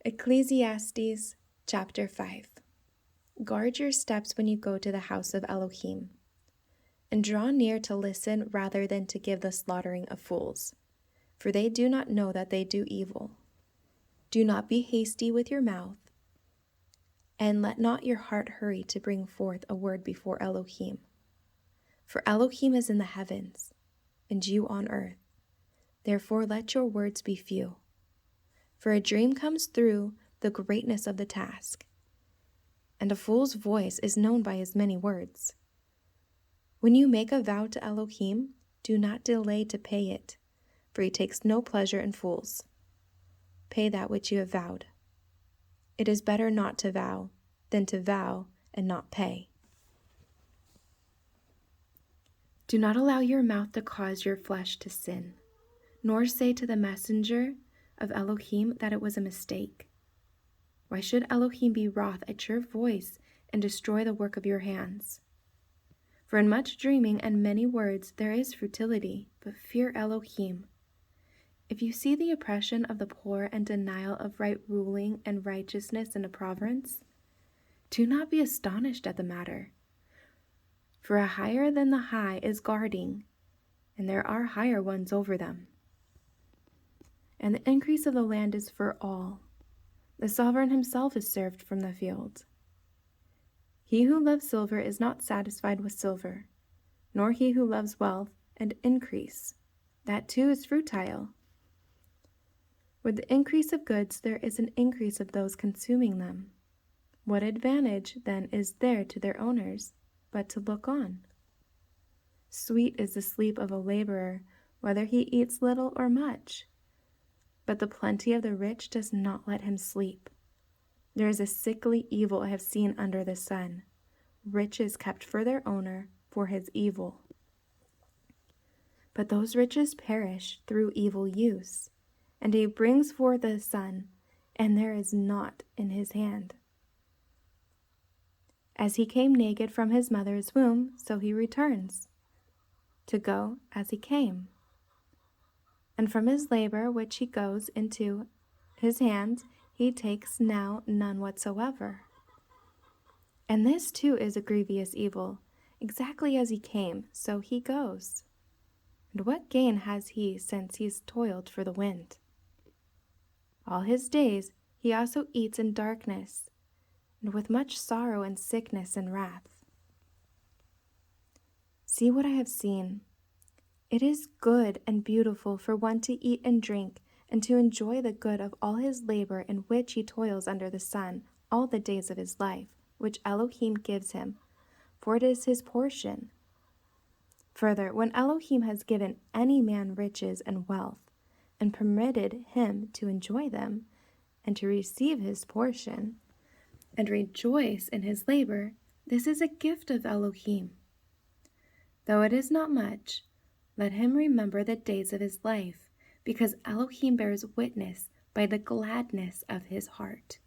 Ecclesiastes chapter 5. Guard your steps when you go to the house of Elohim, and draw near to listen rather than to give the slaughtering of fools, for they do not know that they do evil. Do not be hasty with your mouth, and let not your heart hurry to bring forth a word before Elohim. For Elohim is in the heavens, and you on earth. Therefore let your words be few. For a dream comes through the greatness of the task, and a fool's voice is known by his many words. When you make a vow to Elohim, do not delay to pay it, for he takes no pleasure in fools. Pay that which you have vowed. It is better not to vow than to vow and not pay. Do not allow your mouth to cause your flesh to sin, nor say to the messenger of Elohim that it was a mistake. Why should Elohim be wroth at your voice and destroy the work of your hands? For in much dreaming and many words there is futility, but fear Elohim. If you see the oppression of the poor and denial of right ruling and righteousness in a province, do not be astonished at the matter. For a higher than the high is guarding, and there are higher ones over them. And the increase of the land is for all. The sovereign himself is served from the field. He who loves silver is not satisfied with silver, nor he who loves wealth and increase. That too is futile. With the increase of goods there is an increase of those consuming them. What advantage, then, is there to their owners but to look on? Sweet is the sleep of a laborer, whether he eats little or much. But the plenty of the rich does not let him sleep. There is a sickly evil I have seen under the sun, riches kept for their owner for his evil. But those riches perish through evil use, and he brings forth a son, and there is naught in his hand. As he came naked from his mother's womb, so he returns, to go as he came. And from his labor which he goes into his hands, he takes now none whatsoever. And this too is a grievous evil. Exactly as he came, so he goes. And what gain has he since he's toiled for the wind? All his days he also eats in darkness, and with much sorrow and sickness and wrath. See what I have seen. It is good and beautiful for one to eat and drink, and to enjoy the good of all his labor in which he toils under the sun all the days of his life, which Elohim gives him, for it is his portion. Further, when Elohim has given any man riches and wealth, and permitted him to enjoy them, and to receive his portion, and rejoice in his labor, this is a gift of Elohim. Though it is not much, let him remember the days of his life, because Elohim bears witness by the gladness of his heart.